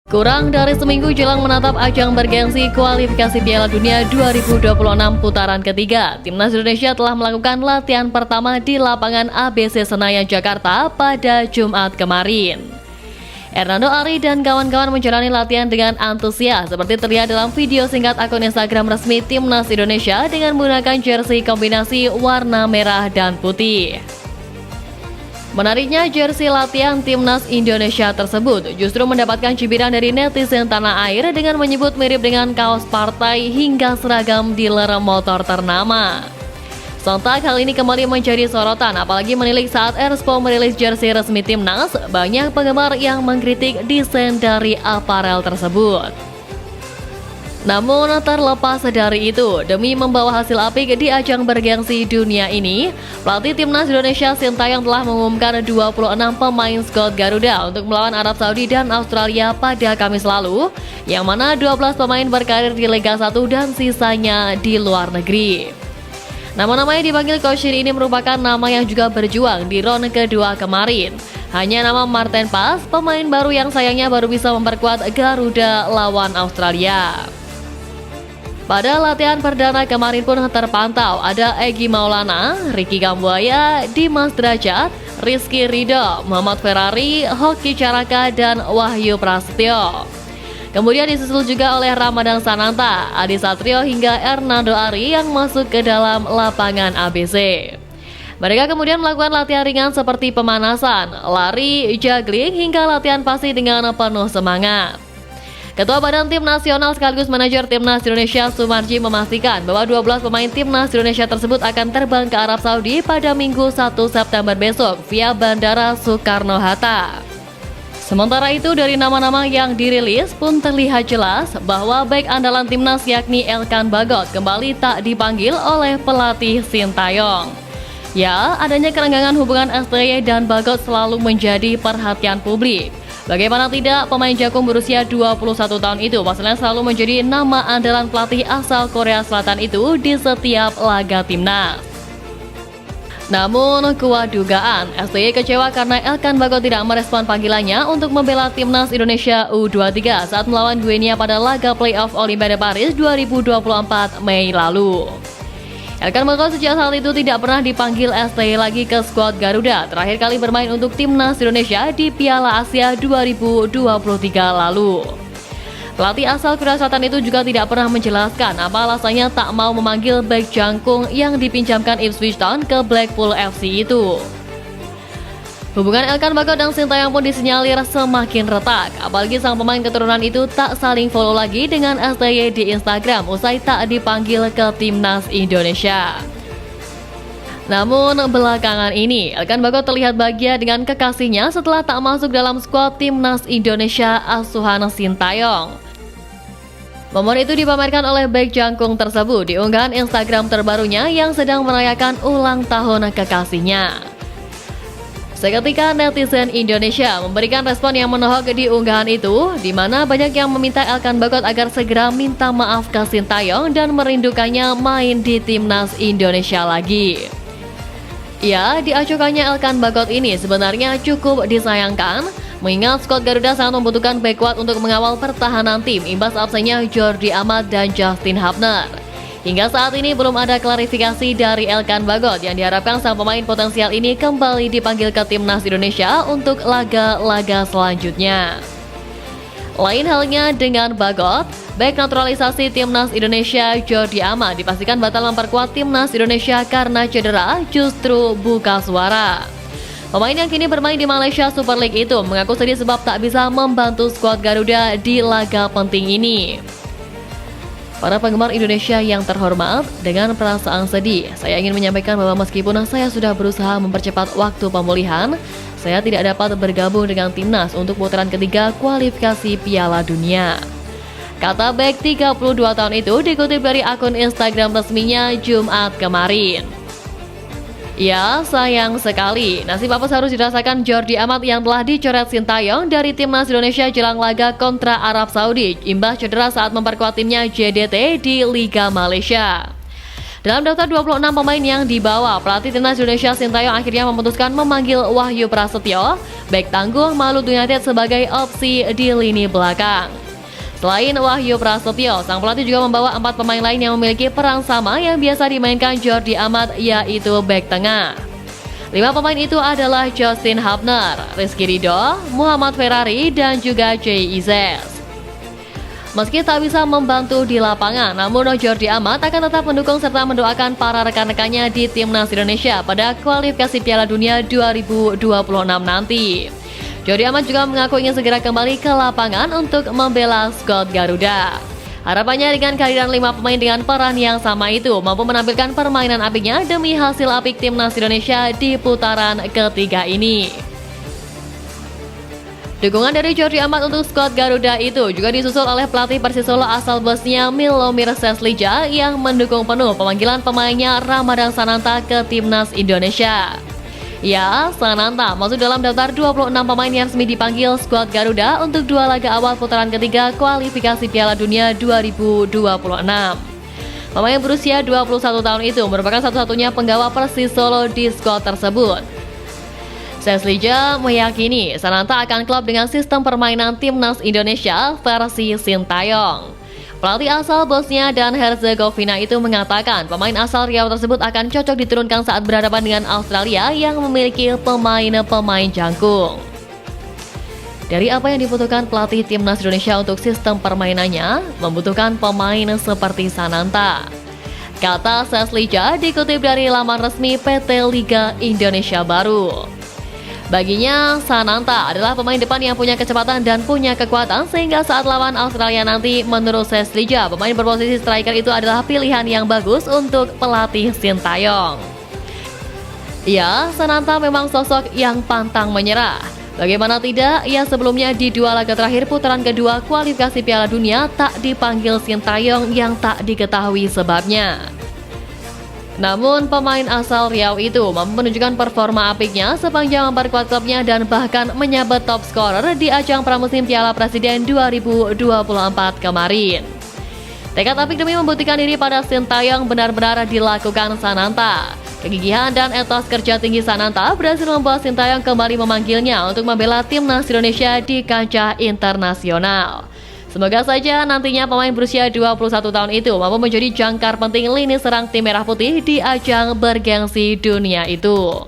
Kurang dari seminggu jelang menatap ajang bergengsi kualifikasi Piala Dunia 2026 putaran ketiga, Timnas Indonesia telah melakukan latihan pertama di lapangan ABC Senayan, Jakarta pada Jumat kemarin. Hernando Ari dan kawan-kawan menjalani latihan dengan antusias seperti terlihat dalam video singkat akun Instagram resmi Timnas Indonesia dengan menggunakan jersey kombinasi warna merah dan putih. Menariknya, jersey latihan Timnas Indonesia tersebut justru mendapatkan cibiran dari netizen tanah air dengan menyebut mirip dengan kaos partai hingga seragam dealer motor ternama. Sontak hal ini kembali menjadi sorotan, apalagi menilik saat Erspo merilis jersey resmi Timnas, banyak penggemar yang mengkritik desain dari aparel tersebut. Namun terlepas dari itu, demi membawa hasil apik di ajang bergengsi dunia ini, pelatih Timnas Indonesia Sintayong telah mengumumkan 26 pemain skuad Garuda untuk melawan Arab Saudi dan Australia pada Kamis lalu, yang mana 12 pemain berkarir di Liga 1 dan sisanya di luar negeri. Nama-nama yang dipanggil Coach Shin ini merupakan nama yang juga berjuang di ronde kedua kemarin. Hanya nama Martin Paes, pemain baru yang sayangnya baru bisa memperkuat Garuda lawan Australia. Pada latihan perdana kemarin pun terpantau ada Egy Maulana, Ricky Kambuaya, Dimas Derajat, Rizky Ridho, Muhammad Ferrari, Hoki Caraka, dan Wahyu Prasetyo. Kemudian disusul juga oleh Ramadan Sananta, Adi Satrio hingga Hernando Ari yang masuk ke dalam lapangan ABC. Mereka kemudian melakukan latihan ringan seperti pemanasan, lari, juggling, hingga latihan pasti dengan penuh semangat. Ketua Badan Tim Nasional sekaligus manajer Timnas Indonesia Sumarji memastikan bahwa 12 pemain Timnas Indonesia tersebut akan terbang ke Arab Saudi pada Minggu 1 September besok via Bandara Soekarno-Hatta. Sementara itu, dari nama-nama yang dirilis pun terlihat jelas bahwa bek andalan Timnas yakni Elkan Bagot kembali tak dipanggil oleh pelatih Sintayong. Ya, adanya kerenggangan hubungan STY dan Bagot selalu menjadi perhatian publik. Bagaimana tidak, pemain jakung berusia 21 tahun itu pasalnya selalu menjadi nama andalan pelatih asal Korea Selatan itu di setiap laga timnas. Namun, kuat dugaan, STY kecewa karena Elkan Bagot tidak merespon panggilannya untuk membela Timnas Indonesia U23 saat melawan Guinea pada laga playoff Olimpiade Paris 2024 Mei lalu. Elkan Bagot sejak saat itu tidak pernah dipanggil STY lagi ke skuad Garuda, terakhir kali bermain untuk Timnas Indonesia di Piala Asia 2023 lalu. Pelatih asal Korea Selatan itu juga tidak pernah menjelaskan apa alasannya tak mau memanggil bek jangkung yang dipinjamkan Ipswich Town ke Blackpool FC itu. Hubungan Elkan Bagot dan Sintayong pun disinyalir semakin retak, apalagi sang pemain keturunan itu tak saling follow lagi dengan STY di Instagram usai tak dipanggil ke Timnas Indonesia. Namun belakangan ini, Elkan Bagot terlihat bahagia dengan kekasihnya setelah tak masuk dalam skuad Timnas Indonesia asuhan Sintayong. Momen itu dipamerkan oleh bek jangkung tersebut di unggahan Instagram terbarunya yang sedang merayakan ulang tahun kekasihnya. Seketika netizen Indonesia memberikan respon yang menohok di unggahan itu, di mana banyak yang meminta Elkan Bagot agar segera minta maaf ke Sintayong dan merindukannya main di Timnas Indonesia lagi. Ya, diajukannya Elkan Bagot ini sebenarnya cukup disayangkan, mengingat skuad Garuda sangat membutuhkan bek kuat untuk mengawal pertahanan tim imbas absennya Jordi Amat dan Justin Hubner. Hingga saat ini belum ada klarifikasi dari Elkan Bagot yang diharapkan sang pemain potensial ini kembali dipanggil ke Timnas Indonesia untuk laga-laga selanjutnya. Lain halnya dengan Bagot, bek naturalisasi Timnas Indonesia Jordi Amat dipastikan batal memperkuat Timnas Indonesia karena cedera, justru buka suara. Pemain yang kini bermain di Malaysia Super League itu mengaku sedih sebab tak bisa membantu skuad Garuda di laga penting ini. Para penggemar Indonesia yang terhormat, dengan perasaan sedih, saya ingin menyampaikan bahwa meskipun saya sudah berusaha mempercepat waktu pemulihan, saya tidak dapat bergabung dengan Timnas untuk putaran ketiga kualifikasi Piala Dunia. Kata bek 32 tahun itu dikutip dari akun Instagram resminya Jumat kemarin. Ya, sayang sekali, nasib apes harus dirasakan Jordi Amat yang telah dicoret Sintayong dari Timnas Indonesia jelang laga kontra Arab Saudi, imbas cedera saat memperkuat timnya JDT di Liga Malaysia. Dalam daftar 26 pemain yang dibawa, pelatih timnas Indonesia Sintayong akhirnya memutuskan memanggil Wahyu Prasetyo, bek tangguh Maluku United sebagai opsi di lini belakang. Selain Wahyu Prasetyo, sang pelatih juga membawa 4 pemain lain yang memiliki peran sama yang biasa dimainkan Jordi Amat, yaitu bek tengah. 5 pemain itu adalah Justin Hubner, Rizky Ridho, Muhammad Ferrari, dan juga Jay Izes. Meski tak bisa membantu di lapangan, namun Jordi Amat akan tetap mendukung serta mendoakan para rekan-rekannya di Timnas Indonesia pada kualifikasi Piala Dunia 2026 nanti. Jordi Amat juga mengaku ingin segera kembali ke lapangan untuk membela skuad Garuda. Harapannya dengan kehadiran 5 pemain dengan peran yang sama itu mampu menampilkan permainan apiknya demi hasil apik Timnas Indonesia di putaran ketiga ini. Dukungan dari Jordi Amat untuk skuad Garuda itu juga disusul oleh pelatih Persis Solo asal Bosnia Milomir Seslija yang mendukung penuh pemanggilan pemainnya Ramadan Sananta ke Timnas Indonesia. Ya, Sananta masuk dalam daftar 26 pemain yang resmi dipanggil skuad Garuda untuk 2 laga awal putaran ketiga kualifikasi Piala Dunia 2026. Pemain berusia 21 tahun itu merupakan satu-satunya penggawa Persis Solo di skuad tersebut. Seslija meyakini Sananta akan klub dengan sistem permainan Timnas Indonesia versi Sintayong. Pelatih asal Bosnia dan Herzegovina itu mengatakan pemain asal Riau tersebut akan cocok diturunkan saat berhadapan dengan Australia yang memiliki pemain-pemain jangkung. Dari apa yang dibutuhkan pelatih Timnas Indonesia untuk sistem permainannya, membutuhkan pemain seperti Sananta. Kata Seslija dikutip dari laman resmi PT Liga Indonesia Baru. Baginya, Sananta adalah pemain depan yang punya kecepatan dan punya kekuatan sehingga saat lawan Australia nanti, menurut Seslija, pemain berposisi striker itu adalah pilihan yang bagus untuk pelatih Sintayong. Ya, Sananta memang sosok yang pantang menyerah. Bagaimana tidak, ia sebelumnya di 2 laga terakhir putaran kedua kualifikasi Piala Dunia tak dipanggil Sintayong yang tak diketahui sebabnya. Namun pemain asal Riau itu mampu menunjukkan performa apiknya sepanjang memperkuat klubnya dan bahkan menyabet top scorer di ajang pramusim Piala Presiden 2024 kemarin. Tekad apik demi membuktikan diri pada Sintayong benar-benar dilakukan Sananta. Kegigihan dan etos kerja tinggi Sananta berhasil membuat Sintayong kembali memanggilnya untuk membela Timnas Indonesia di kancah internasional. Semoga saja nantinya pemain berusia 21 tahun itu mampu menjadi jangkar penting lini serang tim merah putih di ajang bergengsi dunia itu.